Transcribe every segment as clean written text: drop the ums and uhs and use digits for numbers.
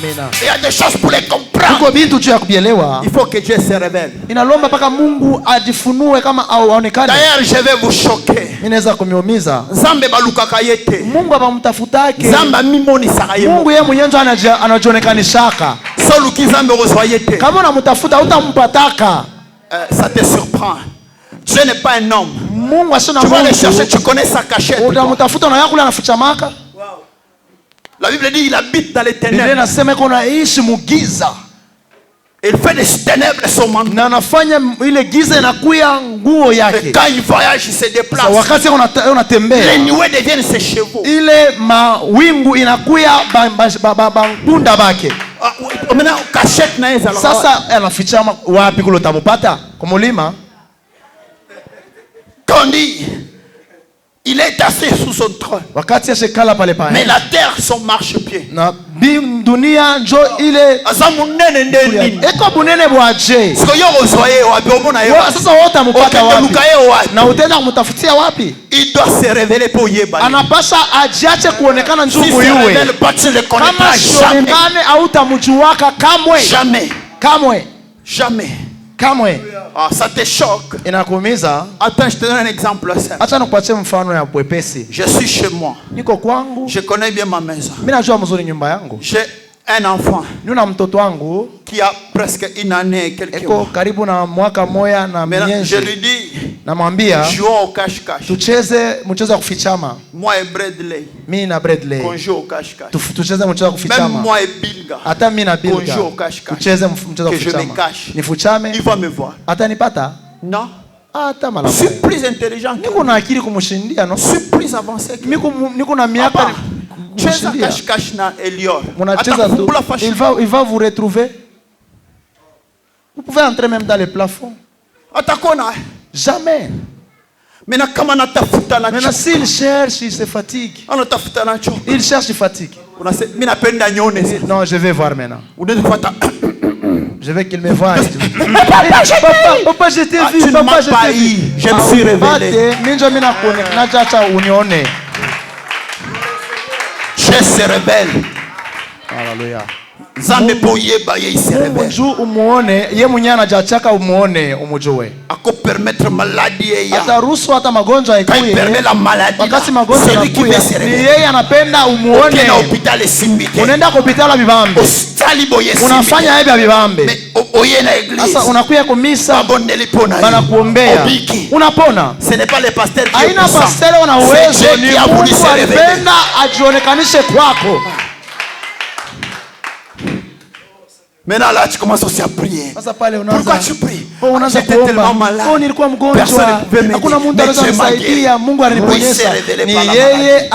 Amina. Il y a des choses pour les comprendre. Kuko bintu juu ya kubielewa. Il faut que Dieu se révèle. Inalomba paka Mungu ajifunue kama aonekane. D'ailleurs, je vais vous choquer. Mimi naweza kumiumiza. Nzambe balukaka yete. Mungu abamtafutake. Nzamba mimoni sakaye. Mungu yeye mwenyewe anajionekanisha. Solo kizambe rozwayete. Kama unamtafuta utampataka. Ça te surprend. Dieu n'est pas un homme. Mungu asina Mungu. Tu vas le Mungu. chercher, tu connais sa cachette. Utamtafuta na yako anafichamaka. La Bible dit il habite dans les ténèbres. Biblia inasema yuko anaishi mugiza. Il fait des ténèbres son manteau. Na anafanya ile giza inakuya nguo yake. Et quand il voyage, il se déplace. Wakati unatembea. Les nuées deviennent ses chevaux. Ile mawingu inakuya bangunda bake. Maintenant cachette na yeye alors. Sasa anafichama wapi kule utamupata? Kwa mulima. Quand dit il est assis sous son trône. Wakati ashekala pale pale. Mais la terre son marchepied. Na dunia njo ile azamunene ndeni. Eko bunene bwaje. Siko yo zoye wapi omona yo. Sasa wote amupata wapi? Na utaenda kumtafutia wapi? Il doit se révéler pour yeba. Anapasha ajiache kuonekana njungu yule. Kama sionekane au tamjuaka kamwe. Jamais. Kamwe. Jamais. Kamwe. Ah, ça te choque. Inakuumiza. Attends, je te donne un exemple simple. Acha nikupatie mfano ya pwepesi. Je suis chez moi. Niko kwangu. Je connais bien ma maison. Mimi najua mzuri nyumba yangu. J'ai un enfant. Nina mtoto wangu qui a presque une année et quelques mois. Karibu na mwaka moja na miezi. Je lui dis, namwambia jouons au cache-cache. Tucheze mchezo wa kufichama. Moi et Bradley. Mimi na Bradley. On joue au cache-cache. Tucheze mchezo wa kufichama. Même moi et Bilga. Hata mimi na Bilga. On joue au cache-cache. Tucheze mchezo wa kufichama. Que je me cache. Nifuchame. Il va me voir. Atanipata? Non. Hata malama. Je suis plus intelligent. Niko na akili kumshindia, no? Je suis plus avancé. Niko na miaka. Cheza cache-cache na Elior. Il va vous retrouver. Vous pouvez entrer même dans les plafonds. Atakona. Jamais. Maintenant, comment on tafuta na Maintenant, s'il cherche, il se fatigue. On tafuta na cho. Il cherche, il fatigue. Non, je vais voir maintenant. Je veux qu'il me voie. Papa, je t'ai vu. Papa, je t'ai vu. Je me suis révélé. Je se révèle. Alléluia. Zambe poyeba ye se révèle. Mungu umuone, ye mwenyewe anajachaka umuone, umujue. Ako permettre maladie ya. Ataruhusu hata magonjwa ikuye. Permet la maladie. Wakati magonjwa yanakuya, ni yeye anapenda umuone. Ukienda hospitali simbike. Unaenda hospitali bibambe. Hospitali boye simbike. Unafanya hivi bibambe. Oye na église. Sasa unakuya kwa misa. Banakuombea. Unapona. Ce n'est pas le pasteur qui haina pasteur wana uwezo, ni Mungu alipenda ajionekanishe kwako. Maintenant là tu commences aussi à prier. Pourquoi tu pries? J'étais tellement malade. Nilikuwa mgonjwa. Hakuna mtu anaweza kunisaidia. Mungu aliniponyesha. Ni yeye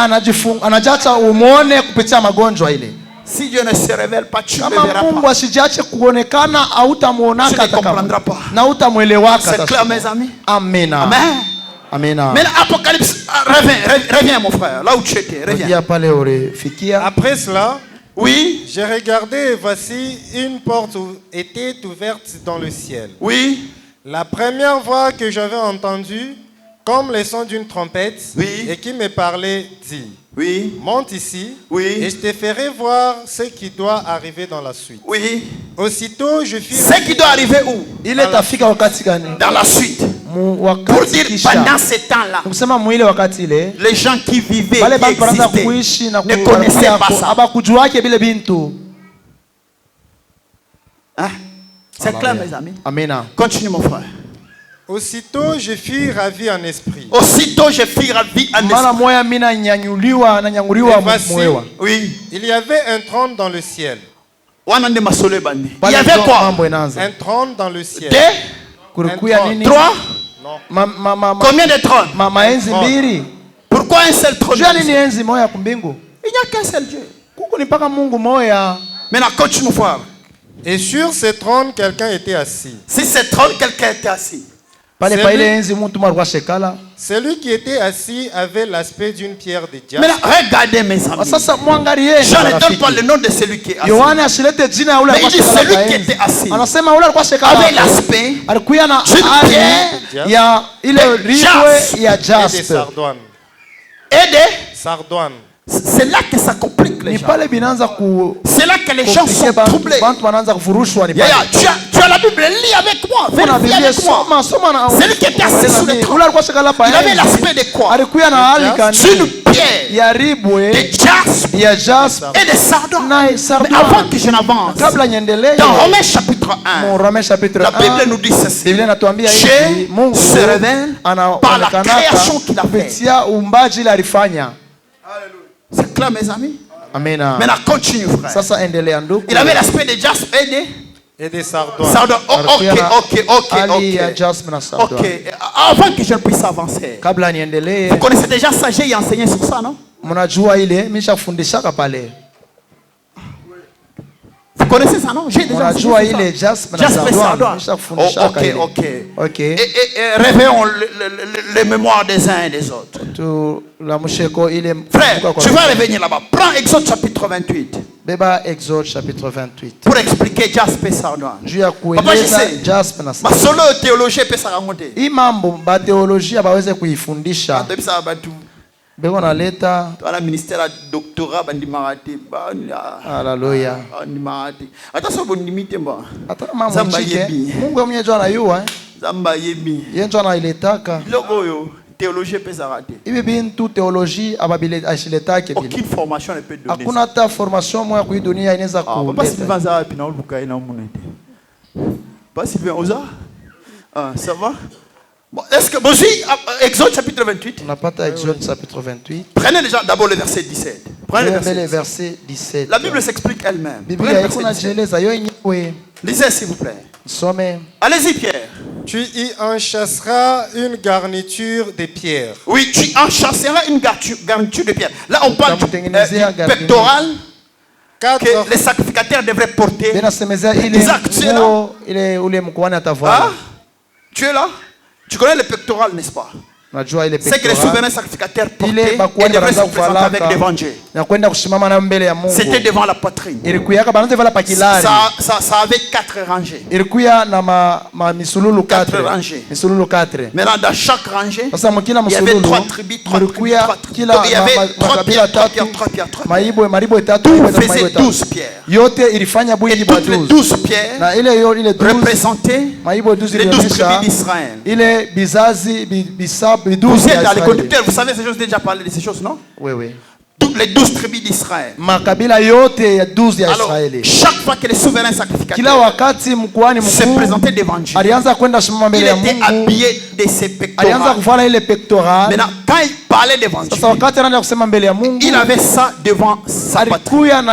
anajacha umuone kupitia magonjwa ile. Si Dieu ne se révèle pas, tu ne verras pas. Mungu asijache kuonekana hautamuonaka hata kama. Na hutamuelewaka. C'est clair mes amis? Amen. Amen. Amen. Mais Apocalypse, reviens mon frère, là où tu étais, reviens. Après cela, oui, j'ai regardé et voici une porte était ouverte dans le ciel. Oui. La première voix que j'avais entendue, comme le son d'une trompette, oui, et qui me parlait, dit, oui, monte ici, oui, et je te ferai voir ce qui doit arriver dans la suite. Oui. Aussitôt, je fis... Ce qui doit arriver où? Il est afika wakati gani? Dans la suite. Pour dire pendant ce temps-là, les gens qui vivaient, qui existaient, ne connaissaient pas ça. Hein? C'est clair mes amis? Amen. Continue mon frère. Aussitôt je fus ravi en esprit. Aussitôt je fus ravi en esprit. Oui. Il y avait un trône dans le ciel. Il y avait quoi? Un trône dans le ciel. Trois? Non. Combien de trônes? Pourquoi un seul trône? Il n'y a qu'un seul Dieu. Maintenant continue mon frère. Et sur ce trône quelqu'un était assis. Si ce trône quelqu'un était assis. Celui qui était assis avait l'aspect d'une pierre de diamant. Mais regardez mes amis. Je ne donne pas le nom de celui qui est assis. Mais il dit celui qui était assis avait l'aspect d'une pierre de jaspe. Et des sardoines. Et des sardoines. C'est là que ça complique les gens. C'est là que les gens sont troublés. Tu as la Bible, lis avec moi. Vérifie avec moi. C'est lui qui était assis sur le trône. Il avait l'aspect de quoi? D'une pierre, de jaspe et de sardon. Mais avant que je n'avance, dans Romains chapitre 1, la Bible nous dit ceci. Dieu se révèle par la création qu'il a faite. C'est clair, mes amis? Amen. Maintenant, continue, frère. Il avait l'aspect de jaspe et des sardons. Ok. Avant que je ne puisse avancer, vous connaissez déjà ça, j'ai enseigné sur ça, non? Vous connaissez ça, non? J'ai déjà enseigné sur ça. Jaspe et sardon. Ok. Et réveillons les mémoires des uns et des autres. Frère, tu vas revenir là-bas. Prends Exode chapitre 28. Exode chapitre 28. Pour expliquer jaspe et sardon. Papa, je sais. Ma solo théologie peut ça raconter. Théologie abaweze kuifundisha. Beko na leta la ministère doctorat bandimarati haleluya bandimarati hata so bondimite mba hata mama mchike Mungu mwenyewe jana yua zamba yebi yenjo na iletaka loko yo théologie pesa raté ibi bintu théologie ababile ashiletake bila aucune formation ne peut donner hakuna hata formation moja kwa dunia inaweza ku pas Sylvain za pina ulubukai na munete pas Sylvain oza ça va. Bon, est-ce que vous Exode chapitre 28? On n'a pas Exode chapitre 28. Prenez déjà d'abord le verset 17. Prenez le verset 17. La Bible s'explique elle-même. Lisez s'il vous plaît. Allez-y Pierre. Tu y enchasseras une garniture de pierre. Oui, tu enchasseras une garniture de pierre. Là on parle du pectoral que les sacrificateurs devraient porter. Isaac, tu es là? Tu es là? Tu connais le pectoral, n'est-ce pas? C'est que les souverains sacrificateurs portaient et devraient se présenter avec l'évangile. C'était devant la poitrine. Ça avait 4 rangées. 4 rangées. Maintenant, dans chaque rangée, il y avait 3 tribus, 3 tribus. Donc, il y avait 3 pierres. Tout faisait 12 pierres. Et toutes les 12 pierres représentaient les 12 tribus d'Israël. Vous êtes dans les conducteurs, vous savez ces choses, déjà parlé de ces choses, non? Oui. Toutes les 12 tribus d'Israël. Alors, chaque fois que les souverains sacrificateurs se présentaient devant Dieu, il était habillé de ses pectorales. Maintenant, quand il parlait devant Dieu, il avait ça devant sa poitrine.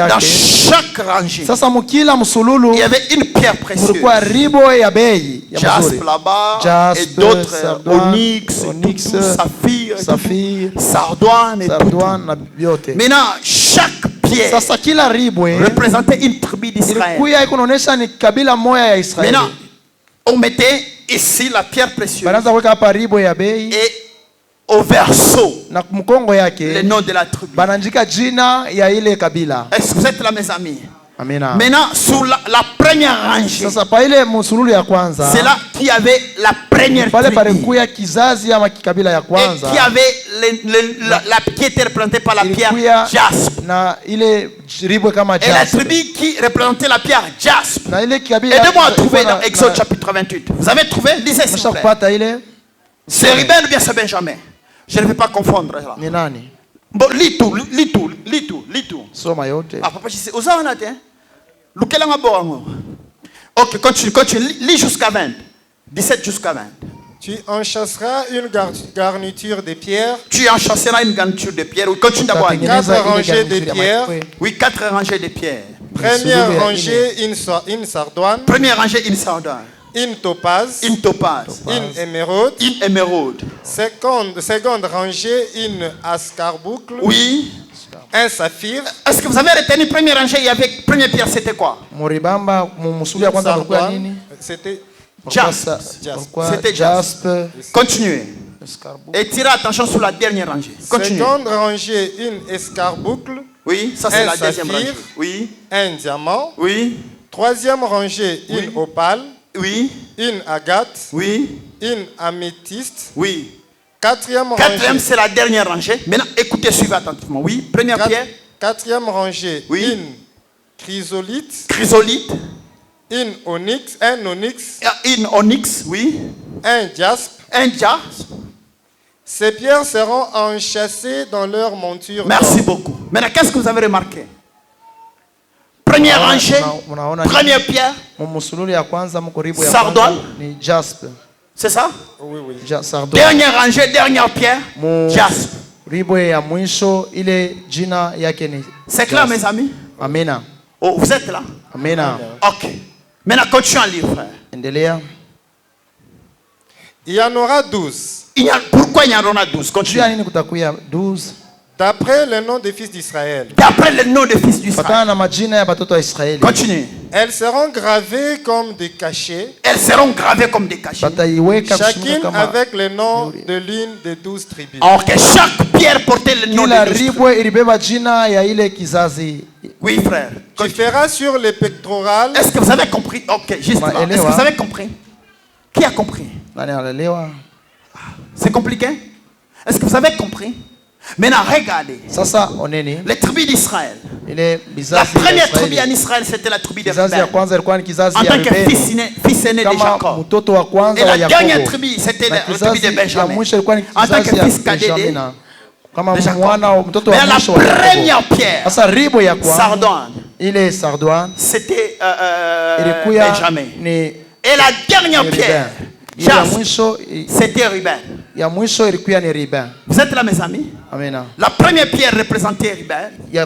Dans chaque rangée, il y avait une pierre précieuse. Jaspe là-bas, et d'autres onyx, saphir, sardoine et tout. Maintenant, chaque pierre représentait une tribu d'Israël. Maintenant, on mettait ici la pierre précieuse et au verso le nom de la tribu. Est-ce que vous êtes là, mes amis? Amina. Maintenant, sur la première rangée, c'est là qu'il y avait la première tribu. Et qui avait qui était représentée par la pierre jaspe. Et la tribu qui représentait la pierre jaspe. Aidez-moi à trouver dans Exode chapitre 28. Vous avez trouvé? Lisez s'il vous plaît. C'est Ruben ou bien c'est Benjamin? Je ne vais pas confondre là. Bon, lis tout. Ah, papa, je sais. Ok, continue. Lis jusqu'à 20. 17 jusqu'à 20. Tu enchasseras une garniture de pierre. Tu enchasseras une garniture de pierre. Oui, continue d'abord. 4 rangées de pierre. Oui, 4 rangées de pierre. Première rangée, une sardoine. Première rangée, une sardoine. Une topaz. Une émeraude. Seconde rangée, une ascarboucle. Oui. Un saphir. Est-ce que vous avez retenu première rangée? Il y avait première pierre, c'était quoi? C'était jaspe. C'était jaspe. Continuez. Et tirez attention sur la dernière rangée. Continuez. Seconde rangée, une escarboucle. Oui, ça c'est la deuxième rangée. Oui. Un diamant. Oui. Troisième rangée, une opale. Oui. Une agate. Oui. Une améthyste. Oui. Quatrième, c'est la dernière rangée. Maintenant, écoutez, suivez attentivement. Oui, première pierre. Quatrième rangée. Oui. Une chrysolite. Chrysolite. Un onyx, oui. Un jaspe. Un jaspe. Ces pierres seront enchâssées dans leur monture. Merci beaucoup. Maintenant, qu'est-ce que vous avez remarqué? Première rangée, première pierre, sardoine. C'est ça? Oui, oui. Dernière rangée, dernière pierre, jaspe. C'est clair, mes amis? Amena. Oh, vous êtes là? Amena. Ok. Maintenant, continue à lire, frère. Il y en aura 12. Pourquoi il y en aura 12? Continue. D'après le nom des fils d'Israël. D'après le nom des fils d'Israël. Continue. Elles seront gravées comme des cachets. Elles seront gravées comme des cachets. Chacune avec le nom de l'une des 12 tribus. Ok, chaque pierre portait le nom de 12 tribus. Oui, frère. Tu feras sur les pectorales. Est-ce que vous avez compris? Ok, juste là. Est-ce que vous avez compris? Qui a compris? C'est compliqué? Est-ce que vous avez compris? Maintenant, regardez. Les tribus d'Israël. La première tribu en Israël, c'était la tribu de Ruben. En tant que fils aîné de Jacob. Et la dernière tribu, c'était la tribu de Benjamin. En tant que fils cadet de Jacob. Mais la première pierre, sardoine, c'était Benjamin. Et la dernière pierre, c'était Ruben. Vous êtes là, mes amis? Amena. La première pierre représentait Ruben. La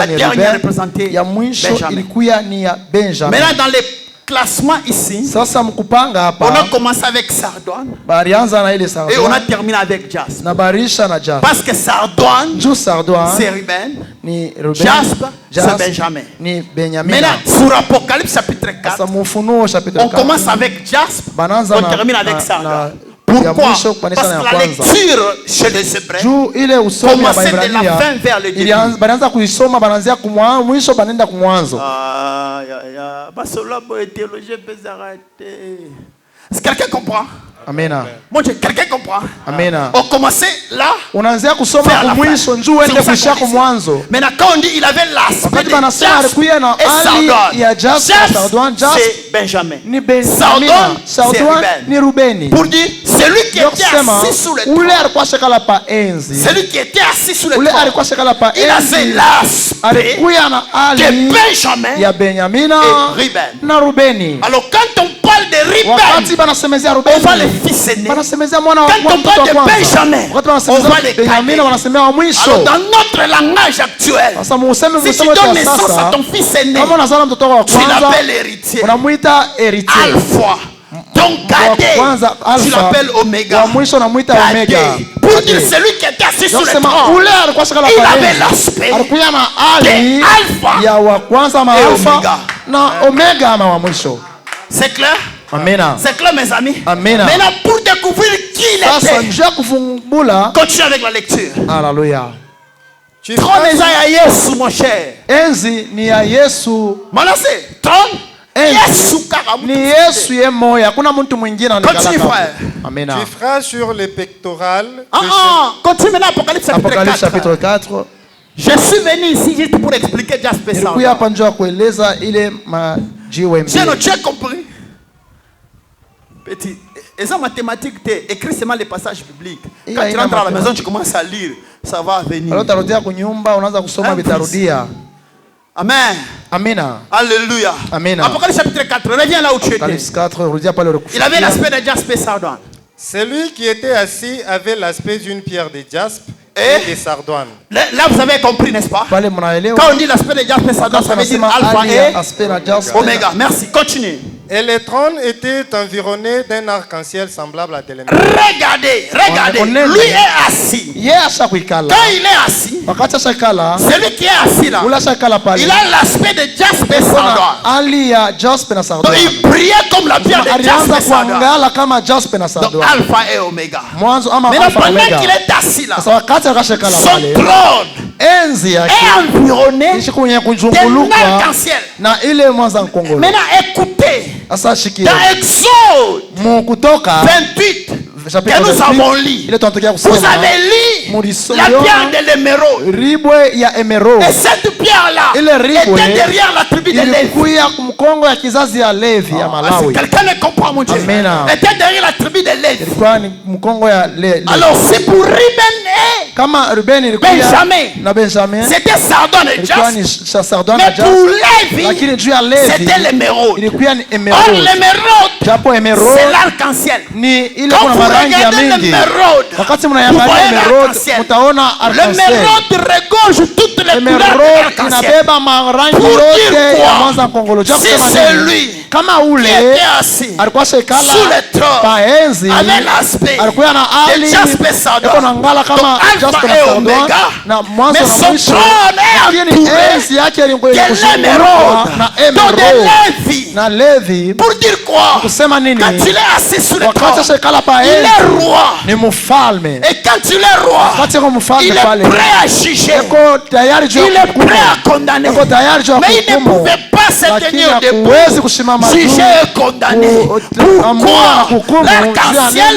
dernière représentait Benjamin. Maintenant, dans les classements ici, on a commencé avec sardoine et on a terminé avec jaspe. Parce que sardoine, c'est Ruben, jaspe, c'est Benjamin. Maintenant, sur Apocalypse chapitre 4, on commence avec jaspe, on termine avec sardoine. Pourquoi? Parce que la lecture chez les Hébreux commençait de la fin vers le début. Est-ce que quelqu'un comprend? Amen. Mon Dieu, quelqu'un comprend? Amen. On commençait là. Unaanzia kusoma kumwisho njoo uende kuishia kumwanzo. Maintenant quand on dit il avait l'aspect de sardoine, c'est Benjamin. Sardoine, c'est Ruben. Pour dire celui qui était assis sous le trône. Celui qui était assis sous le trône. Il avait l'aspect de Benjamin et Ruben. Alors quand on parle de Ruben, on va les fils aînés. Quand on parle de Benjamin, on va les cadets. Alors dans notre langage actuel, si tu donnes naissance à ton fils aîné, tu l'appelles héritier. Alpha. Donc cadet, tu l'appelles Oméga. Cadet. Pour dire celui qui était assis sur le trône, il avait l'aspect de Alpha et Oméga. C'est clair? Amen. C'est clair, mes amis? Amen. Maintenant, pour découvrir qui il était, continue avec la lecture. Alléluia. Trône ya Yesu, mon cher. Enzi ni ya Yesu. Manasseh, trône Yesu kaka mtu. Ni Yesu ye moya. Hakuna mtu mwingine anakalaka. Continue, frère. Amen. Tu feras sur les pectorales. Continue maintenant Apocalypse chapitre 4. 4. Je suis venu ici juste pour expliquer Jasper ça. Nilikuja hapa njoo kueleza ile majiwe mbili. Tu as compris? Petit, et ça mathématique, écris seulement les passages bibliques. Quand tu rentres à la maison, tu commences à lire, ça va venir. Amen. Amen. Alléluia. Amen. Apocalypse chapitre 4, reviens là où tu étais. Il avait l'aspect de jaspe sardoine. Celui qui était assis avait l'aspect d'une pierre de jaspe et de sardoine. Là, vous avez compris, n'est-ce pas? Quand on dit l'aspect de jaspe sardoine, ça veut dire alpha et oméga. Merci, continue. Et le trône était environné d'un arc-en-ciel semblable à d'éléments. Regardez, lui est assis. Quand il est assis, celui qui est assis là, il a l'aspect de jaspe et sardoine. Donc il brillait comme la pierre de jaspe et sardoine. Donc alpha et oméga. Maintenant pendant qu'il est assis là, son trône est environné d'un arc-en-ciel. Maintenant écoutez. Dans Exode 28, que nous avons lu. Vous avez lu la pierre de l'émeraude. Et cette pierre-là était derrière la tribu de Lévi. Quelqu'un ne comprend, mon Dieu. Était derrière la tribu de Lévi. Alors c'est pour Ruben et Benjamin. C'était Sardon et Jas. Mais pour Lévi, c'était l'émeraude. Or l'émeraude, c'est l'arc-en-ciel. Quand vous regardez l'émeraude, vous voyez l'arc-en-ciel. L'émeraude regorge toutes les couleurs de l'arc-en-ciel. Pour dire quoi? Si c'est lui qui était assis sous le trône avec l'aspect de Jasper Sardon, donc Alpha et Omega, mais son trône est entouré de l'émeraude, donc de Lévi. Pour dire quoi? Quand il est assis sous le trône, il est roi. Et quand il est roi, il est prêt à juger, il est prêt à condamner. Mais il ne pouvait pas se tenir debout, juger et condamner. Pourquoi? L'arc-en-ciel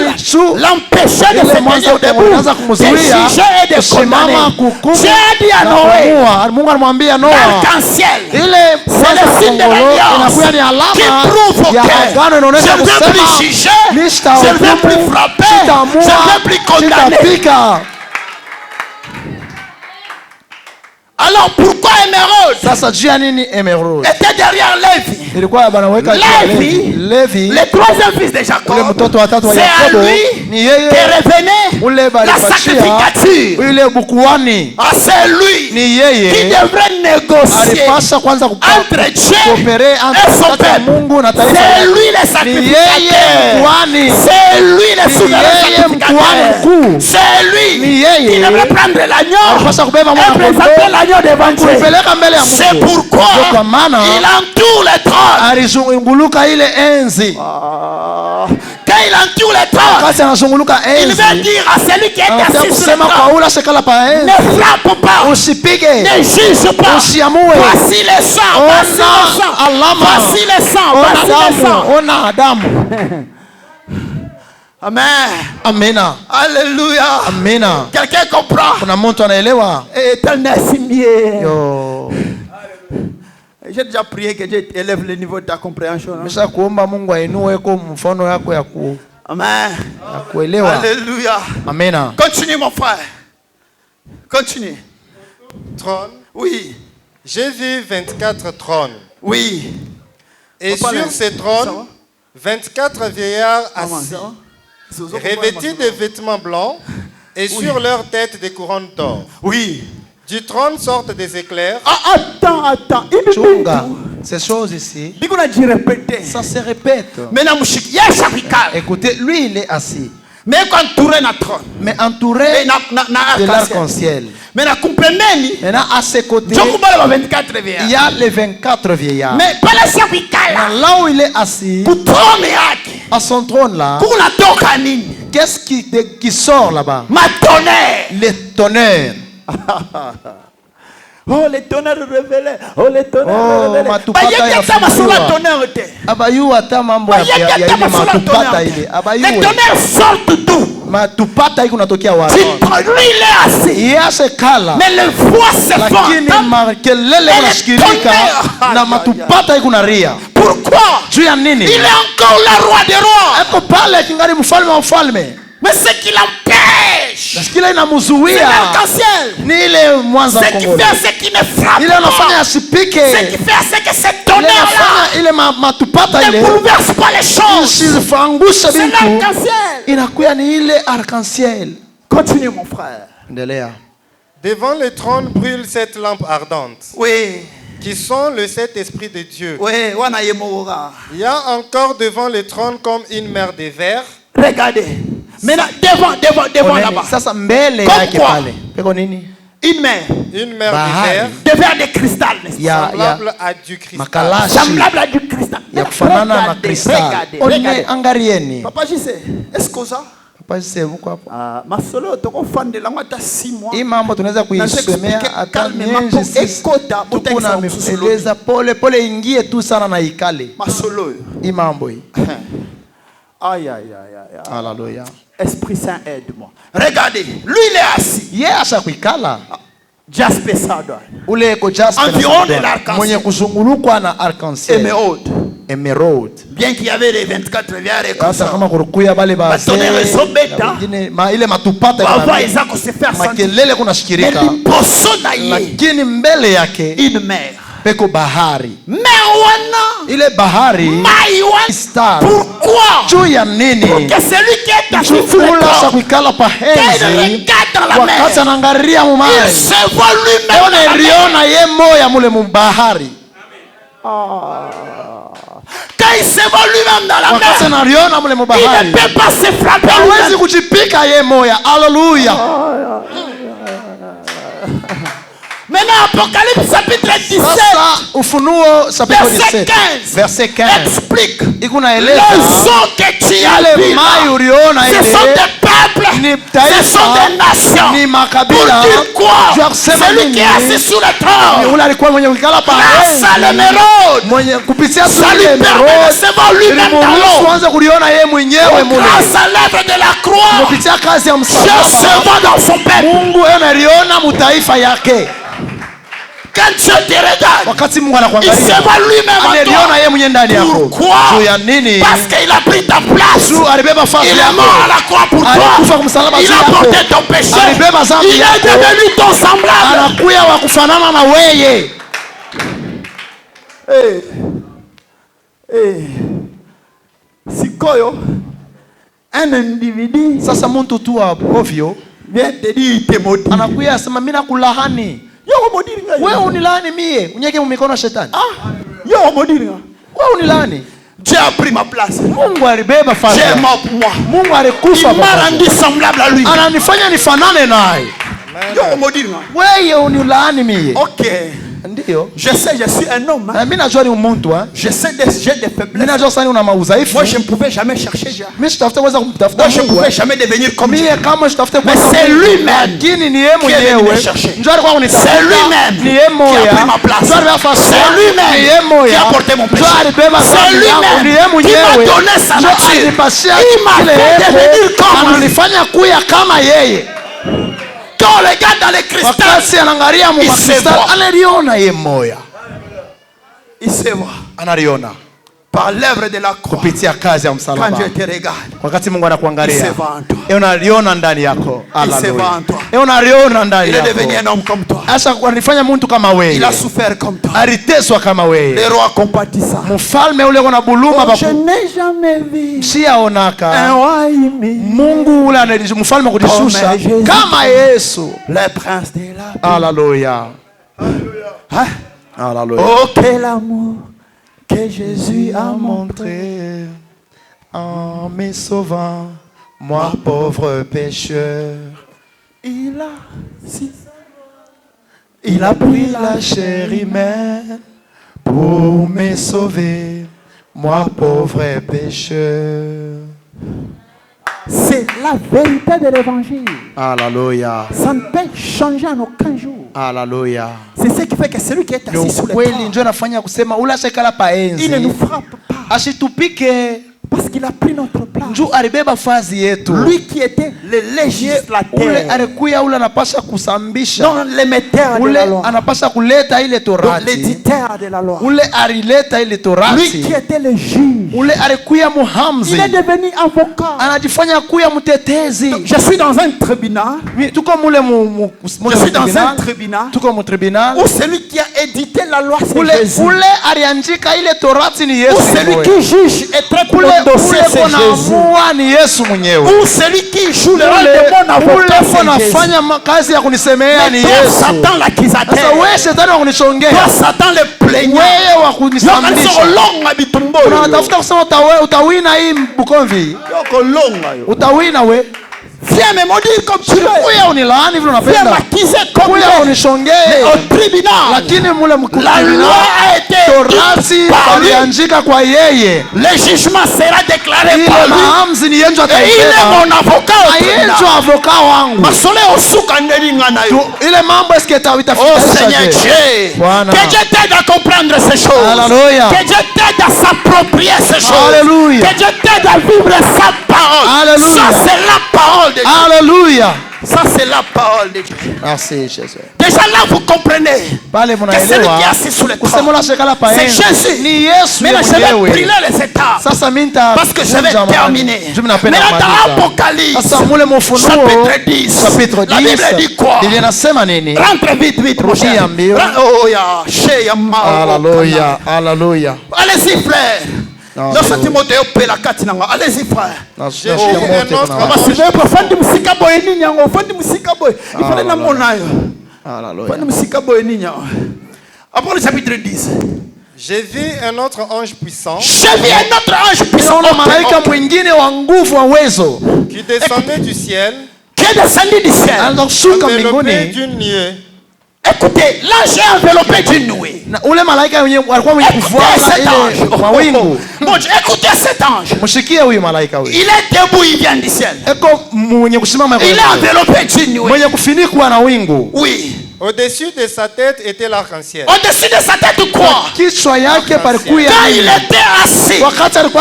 l'empêchait de se tenir debout, de juger et de condamner. Dieu a dit à Noé, l'arc-en-ciel, c'est le signe de l'alliance qui prouve que je ne veux plus juger, je ne veux plus frapper, je ne veux plus condamner. Alors pourquoi émeraude était derrière Lévi? Lévi, le troisième fils de Jacob, c'est à lui que revenait la sacrificature. C'est lui qui devrait négocier entre Dieu et son peuple. C'est lui le sacrificateur. C'est lui le souverain sacrificateur. C'est lui qui devrait prendre l'agneau et présenter l'agneau devant Dieu. C'est pourquoi il entoure le trône. Quand il entoure le trône, il veut dire à celui qui est assis sur le trône, ne frappe pas, ne juge pas. Voici le sang, voici le sang, voici le sang. Amen. Alléluia. Quelqu'un comprend? Éternel, c'est mieux. J'ai déjà prié que Dieu élève le niveau de ta compréhension. Amen. Alléluia. Continue, mon frère. Continue. Trône. Oui. J'ai vu 24 trônes. Oui. Et sur ces trônes, 24 vieillards assis, revêtus de vêtements blancs, et sur leur tête des couronnes d'or. Oui. Du trône sortent des éclaires. Attends. Ces choses ici, ça se répète. Écoutez, lui il est assis. Mais entouré de l'arc-en-ciel. Maintenant à ses côtés, il y a les 24 vieillards. Mais là où il est assis, à son trône là, qu'est-ce qui sort là-bas? Les tonnerres. Oh, les tonnerres révélés. Oh, les tonnerres révélés. Les tonnerres sortent d'où? Lui il est assis. Mais le voix se font. Pourquoi? Il est encore le roi des rois. Mais ce qui l'empêche, c'est l'arc-en-ciel. Ce qui fait, c'est qu'il ne frappe pas. Ce qui fait, c'est que cette tonnerre-là ne bouleverse pas les choses. C'est l'arc-en-ciel. Continue, mon frère. Devant le trône brûle cette lampe ardente. Oui. Qui sont le 7 esprits de Dieu. Oui. Il y a encore devant le trône comme une mer de verre. Regardez. Maintenant, devant là-bas. Une mer de verre. De verre de cristal. Semblable à du cristal. Semblable à du cristal. Regardez. Papa, je sais. Est-ce que ça? Masolo tokofande la ngata 6 mois. Imambo tunaweza kuisomea hata miezi 6. Tukuna meeleza pole ingie tu sana na ikale. Masolo. Imambo hii. Aïe, aïe, aïe, aïe. Alléluia. Esprit Saint, aide-moi. Regardez, lui il est assis. Asha kuikala. Jasper Sardin. Ule eko Jasper. Environ de l'arc-en-ciel. Mwenye kuzungulukwa na arc-en-ciel. Emerald. Bien qu'il y avait les 24 verres et comme ça. Kama kurukuya bale ba. Batonere sobeta. Ile matupata baba izako se faire sentir. Makelele kuna shikirika. Liboso na ye. Lakini mbele yake une mer. Peko bahari. Merwana. Ile bahari. Maiwan. Star. Pourquoi? Juu ya nini? Pour que celui qui est assis sous le corps. Kuikala pa henzi. Regarde dans la mer. Wakati anaangalia mu maji. Il se voit lui-même. Unaiona ye moya mule mu bahari. Quand il se voit lui-même dans la mer. Il ne peut pas se frapper. Hawezi kujipika ye moya. Hallelujah. Maintenant, Apocalypse chapitre 17, Ufunuo chapitre 17, verset 15, explique les ikunaeleza eaux que tu as vues là. Ce sont des peuples, ce sont des nations. Pour dire quoi? Celui qui est assis sous le trône, grâce à l'émeraude, ça lui permet de se voir lui-même dans l'eau. Grâce à l'œuvre de la croix, Dieu se voit dans son peuple. Quand Dieu te regarde, il se voit lui-même en toi. Pourquoi? Parce qu'il a pris ta place. Il est mort à la croix pour toi. Il a porté ton péché. Il est devenu ton semblable. Sikoyo, un individu vient te dire il te maudit. Anakuya asema mimi nakulahani. Wewe unilaani mie, unyeke mikono shetani. Wewe unilaani. Dieu a pris ma place. Mungu alibeba fadhila. Dieu est mort pour moi. Mungu alikufa. Il m'a rendu semblable à lui. Ananifanya nifanane naye. Wewe unilaani mie. Okay. Ndio. Je sais, je suis un homme. Mimi najua ni mtu Je sais j'ai des faiblesses. Mimi najua sana una maudhaifu. Moi je ne pouvais jamais chercher Dieu. Mimi sitafuta kuweza kumtafuta. Moi je ne pouvais jamais devenir comme Dieu. Kama sitafuta mais c'est lui-même. Lakini ni yeye mwenyewe. Njoo alikuwa kunitafuta. C'est lui-même. Ni yeye moya. Qui a pris ma place. C'est lui-même. Ni yeye moya. Qui a porté mon péché. C'est lui-même. Qui m'a donné sa nature. Il m'a fait devenir comme lui. Ananifanya kuya kama yeye. Quand on regarde dans les cristals, il se voit. Analiona yeye moya. Il se voit. Analiona. Par l'œuvre de la croix. Kupitia kazi ya msalaba. Quand Dieu te regarde. Wakati Mungu anakuangalia. Il se voit en toi. Unaliona ndani yako. Il se voit en toi. Unaliona ndani yako. Il est devenu un homme comme toi. Asa kunifanya mtu kama wewe. Il a souffert comme toi. Aliteswa kama wewe. Le roi compatissant. Mfalme ule kuna buluma baku. Je n'ai jamais vu. Siaonaka. Un roi aimé. Mungu ule anadisha mfalme kujishusha kama Yesu. Le prince de la paix. Hallelujah. Hein? Hallelujah. Oh quel amour que Jésus a montré en me sauvant, moi pauvre pécheur. Il a pris la chair humaine pour me sauver, moi pauvre pécheur. C'est la vérité de l'évangile. Alléluia. Ça ne peut changer en aucun jour. Alléluia. C'est ce qui fait que celui qui est assis sur le trône, il ne nous frappe pas. Parce qu'il a pris notre place. Lui qui était le législateur, non l'émetteur de la loi, donc l'éditeur de la loi, lui qui était le juge, il est devenu avocat. Je suis dans un tribunal, où celui qui a édité la loi c'est Jésus, où celui qui juge est très pour le dossier c'est Jésus, où celui qui joue le rôle de mon avocat c'est Jésus. Mais toi Satan l'accusateur, toi Satan le plaignant, Viens me maudire comme tu veux. Viens m'accuser comme tu veux. Mais au tribunal, la loi a été le jugement sera déclaré par lui. Et il est mon avocat au tribunal. Oh Seigneur Dieu, que Dieu t'aide à comprendre ces choses. Alléluia. Que Dieu t'aide à s'approprier ces choses. Alléluia. Que Dieu t'aide à vivre sa parole. Alléluia. Ça c'est la parole de Dieu. Alléluia. Ça c'est la parole de Dieu. Merci Jésus. Déjà là vous comprenez que celui qui est assis sous le trône, c'est Jésus. Maintenant je vais brûler les étapes parce que je vais terminer. Maintenant dans l'Apocalypse chapitre 10, la Bible dit quoi? Rentre vite mon cher. Alléluia. Alléluia. Allez-y frère. Allez-y frère. Après le chapitre 10. J'ai vu un autre ange puissant qui descendait du ciel, enveloppé d'une nuée. Écoutez, l'ange est enveloppé d'une nuée. Écoutez cet ange. Il est debout, il vient du ciel. Il est enveloppé d'une nuée. Oui. Au-dessus de sa tête était l'arc-en-ciel. Au-dessus de sa tête quoi? Quand il était assis. Quand il était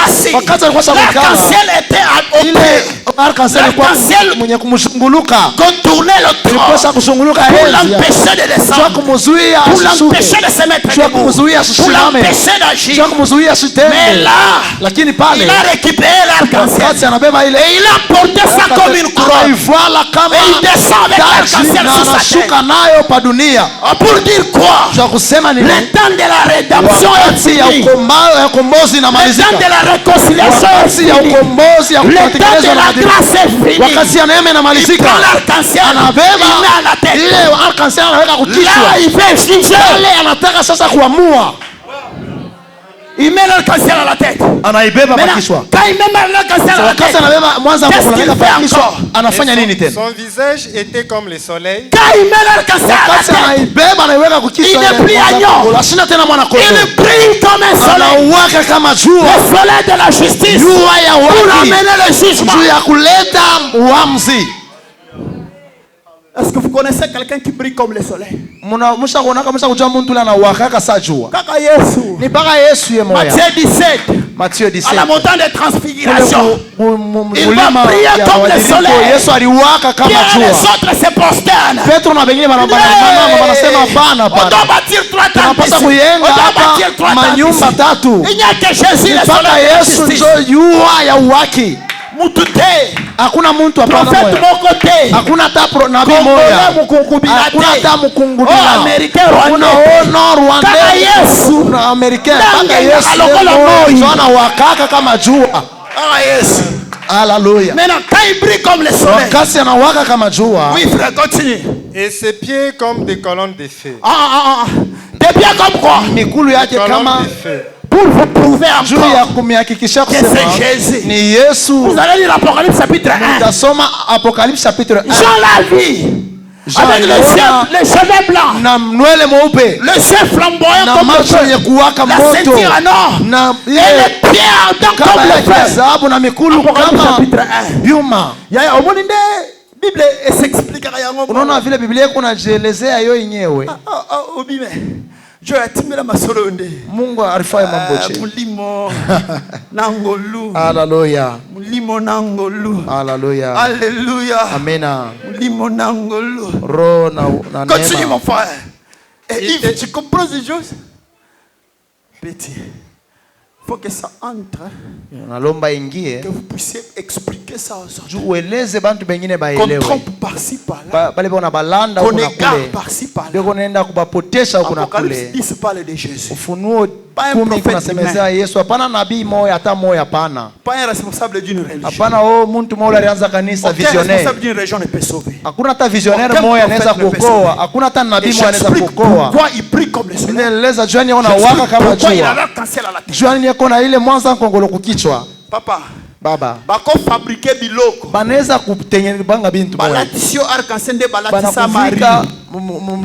assis, l'arc-en-ciel était l'arc-en-ciel contournait le trône pour l'empêcher de descendre, pour l'empêcher de se mettre debout, pour l'empêcher d'agir. Mais là, il a récupéré l'arc-en-ciel et il a porté ça comme une couronne. Et il descend avec l'arc-en-ciel sur sa tête. Pour dire quoi? Le temps de la rédemption est fini. Le temps de la réconciliation est fini. Le temps de la grâce est fini. Il prend l'arc-en-ciel, il met à la tête. Là, il fait juger. Il met l'arc-en-ciel à la tête. Quand il met l'arc-en-ciel à la tête, qu'est-ce qu'il fait encore? Son visage était comme le soleil. Quand il met l'arc-en-ciel à la tête, il n'est plus agneau. Il brille comme un soleil. Le soleil de la justice pour amener le jugement. Est-ce que vous connaissez quelqu'un qui brille comme le soleil? Matthieu 17. À la montagne de transfiguration, il va briller comme le soleil. Pierre et les autres se prosternent. On doit bâtir 3 tentes. On doit bâtir 3 tentes. Il n'y a que Jésus le soleil de justice. Hakuna muntu hapana moya. Hakuna hata nabii moya. Hakuna hata mkungubila. Hakuna Rwanda. Yesu na Amerika. Mpaka Yesu wana wakaka kama jua. Yesu. Alléluia. Maintenant quand il brille comme le soleil. Kasi anawaka kama jua. Oui frère, continue. Et ses pieds comme des colonnes de feu. Des pieds comme quoi? Mikulu yake kama pour vous prouver encore que c'est Jésus. Vous allez lire l'Apocalypse chapitre 1. Jean la vit avec les cheveux blancs, le cheveu flamboyant comme le feu, la ceinture en or et les pieds ardents comme le feu. Apocalypse chapitre 1. Bible s'explique. Unaona vile Biblia kunajielezea yo yenyewe. Mungu alifanya mambo chini. Mulimo nangolu. Hallelujah. Mulimo nangolu. Hallelujah. Alléluia. Amena. Mulimo nangolu. Roho na neema. Continue mon frère. Et Yves, tu comprends ces choses? Petit. Il faut que ça entre. Que vous puissiez expliquer ça aux autres. Qu'on trompe par-ci par-là. Qu'on égare par-ci par-là. Apocalypse 10 parle de Jésus. Pas un prophète humain. Pas un responsable d'une religion. Aucun responsable d'une région ne peut sauver. Aucun prophète ne peut sauver. Et j'explique pourquoi il brille comme le soleil. J'explique pourquoi il a l'arc-en-ciel à la tête. Papa, baba bako fabriquer biloko banaweza kutengeneza banga bintu balatisio arc-en-ciel de balatisa Maria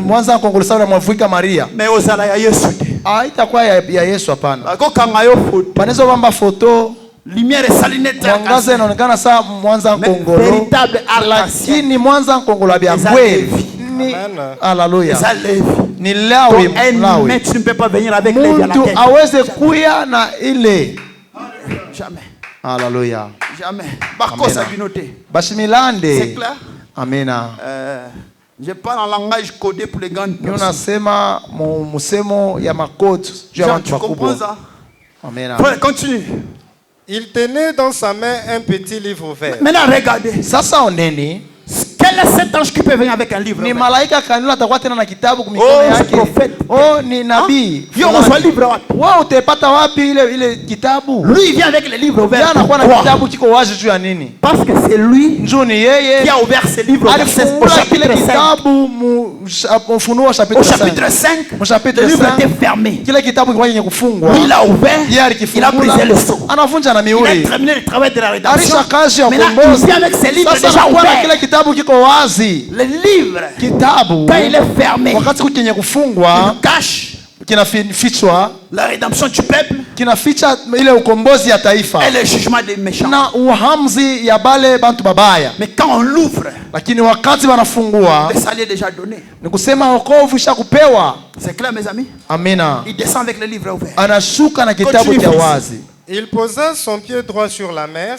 mwanza nkongolo sawa na mwavuika Maria mais ozala ya Yesu te itakuwa ya Yesu hapana bako kanga yo photo banaweza bamba photo lumière saline te mwangaza inaonekana saa mwanza nkongolo véritable arc-en-ciel lakini mwanza nkongolo bya kweli ni haleluya ni lawi mais tu ne peux pas venir avec les à la tête aweze kuya na ile jamais haleluya jamais bakosa binote bashimilande c'est clair amena je parle en langage codé pour les grandes personnes unasema musemo ya makodi juu ya watu wakubwa amena continue. Il tenait dans sa main un petit livre vert. Maintenant regardez sasa oneni quel est cet ange qui peut venir avec un livre ni malaika kanila atakuwa tena na kitabu kwa mikono yake ni nabii yo on livre wapi wewe utapata wapi ile kitabu lui il vient avec le livre ouvert anakuwa na kitabu kiko wazi juu ya nini parce que c'est lui njoni yeye qui a ouvert ce livre au chapitre 5 kitabu Ufunuo chapitre 5 au chapitre 5 le livre était fermé kile kitabu kilikuwa yenye kufungwa il a ouvert il a brisé le sceau anavunja na mihuri il a terminé le travail de la rédaction maintenant il vient avec ce livre déjà ouvert kile kitabu kiko wazi le livre kitabu quand il est fermé wakati kukenye kufungwa il cache kinafichwa la rédemption du peuple kinaficha ile ukombozi ya taifa et le jugement des méchants na uhamzi ya bale bantu babaya mais quand on l'ouvre lakini wakati wanafungua le salut est déjà donné ni kusema wokovu ishakupewa c'est clair mes amis amina il descend avec le livre ouvert anashuka na kitabu cha wazi il posa son pied droit sur la mer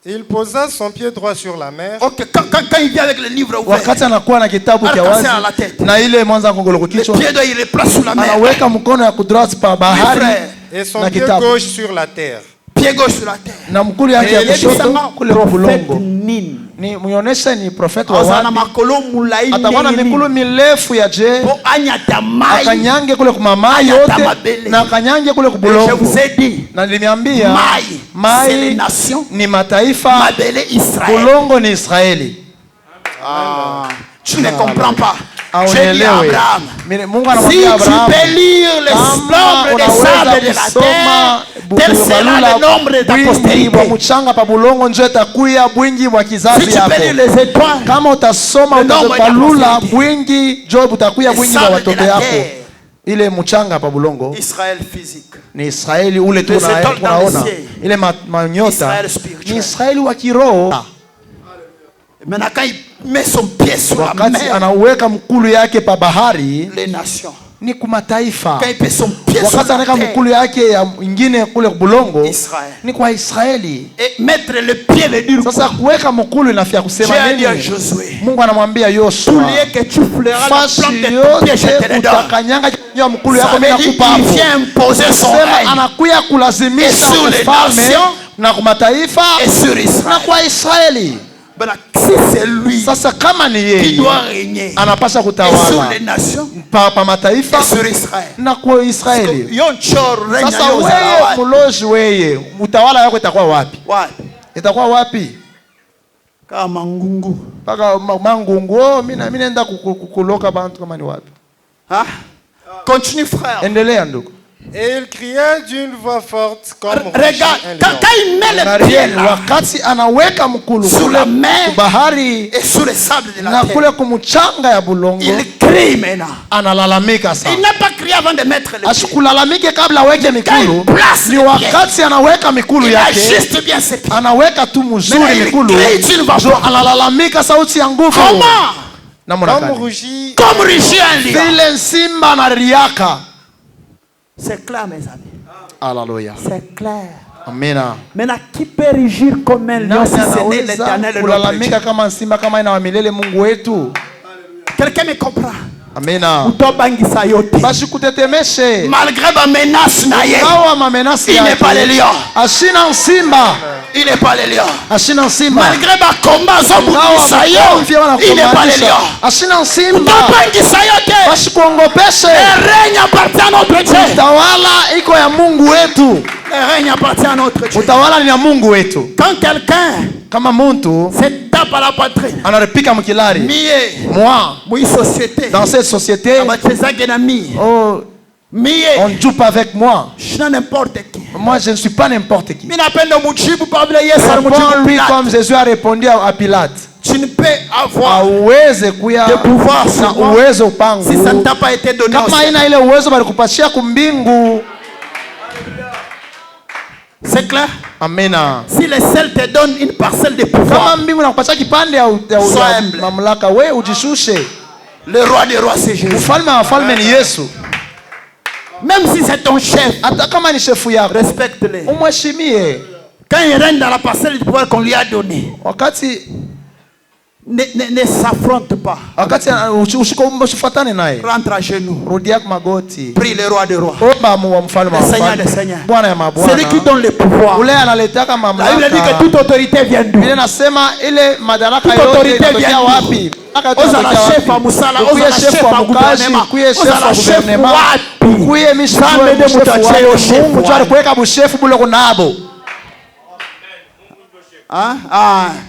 il posa son pied droit sur la mer. OK, quand il vient avec le livre ouvert. Wakati anakuwa na kitabu cha wazi na ile mwanza ngongolo kwa kichwa. Le pied droit il le place sur la mer. Anaweka mkono ya kudroit pa bahari et son pied gauche sur la terre. Pied gauche sur la terre. Na mkulu yake ya kushoto kule bulongo. Ni muonesha ni profeta wa wapi? Atakuwa na mikulu mirefu ya je. Akanyange kule kumama yote na akanyange kule kubulongo. Na niliambia mai ni mataifa, bulongo ni Israeli. Tu ne comprends pas. J'ai dit à Abraham, si tu peux lire les nombres des sables de la terre, tel sera le nombre de ta postérité. Si tu peux lire les étoiles, kama utasoma utabalula bwingi jo butakuya bwingi wa watoto yako. Ile mchanga pa bulongo Israël physique ni Israeli ule tunaona ile manyota ni Israeli wa kiroho. Maintenant quand il met son pied sur la mer, anaweka mkulu yake pa bahari, les nations ni kumataifa. Quand il met son pied sur wakati anaweka mkulu yake ya ingine kule bulongo, Israël ni kwa Israeli. Et mettre le pied veut dire sasa kuweka mkulu inafia kusema nini? Mungu anamwambia Yoshua, que tu fleuras la plante de ton pied, je te le donne. Utakanyanga ya mkulu yako mimi nakupa hapo. Il vient imposer son règne. Anakuya kulazimisha ufalme na kwa mataifa na kwa Israeli. Si c'est lui sasa kama ni yeye qui doit régner, anapasha kutawala sur les nations pa mataifa sur Israël na kwa Israeli. Sasa wewe muloji wewe utawala wako itakuwa wapi? Itakuwa wapi? Kama mangungu paka mangungu. Mimi naenda kukuloka bantu kama ni wapi? Continue frère. Endelea ndugu. Et il cria d'une voix forte comme regarde quand il met le pied là, wakati anaweka mkulu sur la mer bahari et sur les sables de la na terre, kule kumchanga ya bulongo, il crie maintenant. Analalamika sana. Il n'a pas crié avant de mettre le pied. Ashikulalamike kabla aweke mikulu. Ni wakati anaweka mikulu yake, anaweka tu mzuri mikulu, analalamika sauti ya nguvu. Comme rugit un lion. Vile simba na riaka. C'est clair mes amis. Alléluia. C'est clair. Amina. Maintenant qui peut rugir comme un lion si ce n'est l'Éternel kulalamika kama simba kama ina wa milele Mungu wetu? Quelqu'un me comprend? Amina. Utobangisa yote. Basi kutetemeshe. Malgré ma menace na ye. Il n'est pas le lion. Ashina simba. Il n'est pas le lion. Ashina simba. Malgré ma combat zobungisa yo. Il n'est pas le lion. Ashina simba. Utobangisa yote. Basi kuongopeshe. Le règne appartient à notre Dieu. Utawala iko ya Mungu wetu. Le règne appartient à notre Dieu. Utawala ni ya Mungu wetu. Quand quelqu'un kama muntu se tape à la poitrine, anaripika mkilari, mie moi mwi société, dans cette société, abachezage na mie oh On ne joue pas avec moi. Je suis n'importe qui. Moi, je ne suis pas n'importe qui. Réponds lui comme Jésus a répondu à Pilate. Tu ne peux avoir de pouvoir sur moi si ça ne t'a pas été donné. C'est clair? Amen. Si le ciel te donne une parcelle de pouvoir, sois humble. Le roi des rois, c'est Jésus. Même si c'est ton chef, respecte-le. Quand il règne dans la parcelle du pouvoir qu'on lui a donné, ne s'affronte pas. Rentre à genoux. Prie le roi des rois. Le Seigneur des seigneurs. Celui qui donne le pouvoir. La Bible dit que toute autorité vient d'où? Toute autorité vient d'où? Ozala chef à Moussala, ozala chef à gouvernement, ozala chef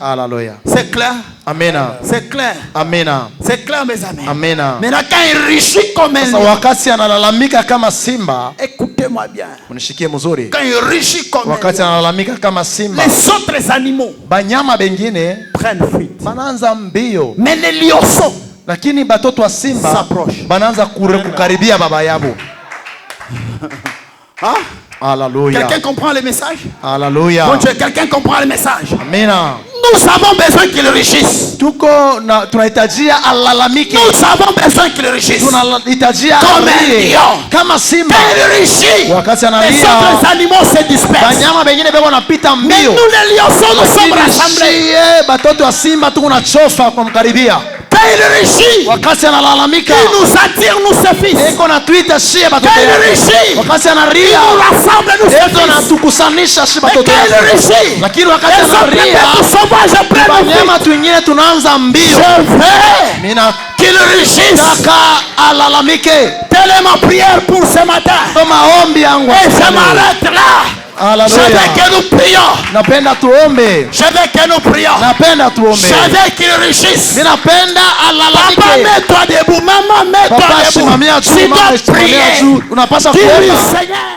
Alléluia. C'est clair? Amen. C'est clair? Amen. C'est clair, mes amis? Amen. Maintenant, quand il réussit comme un lion, écoutez-moi bien. Quand il réussit comme un lion, les autres animaux prennent fuite. Mais les lionceaux s'approchent. Alléluia. Quelqu'un comprend le message? Alléluia. Bon Dieu, quelqu'un comprend le message? Amen. Nous avons besoin qu'il réussisse. Nous avons besoin qu'il réussisse. Comme un lion. Quand il réussit, les autres animaux se dispersent. Mais nous les lionceaux, nous sommes rassemblés. Quand il réussit, il nous attire, nous se fils. Quand il réussit, il nous rassemble, nous se fils. Mais quand il réussit, les autres bêtes sauvages prennent je veux qu'il réussisse. Telle est ma prière pour ce matin. Et je m'arrête là. Je veux que nous prions. Je veux que nous prions. Je veux qu'il réussisse. Papa, mets-toi debout. Maman, mets-toi debout. Si tu dois prier, dis-lui, Seigneur.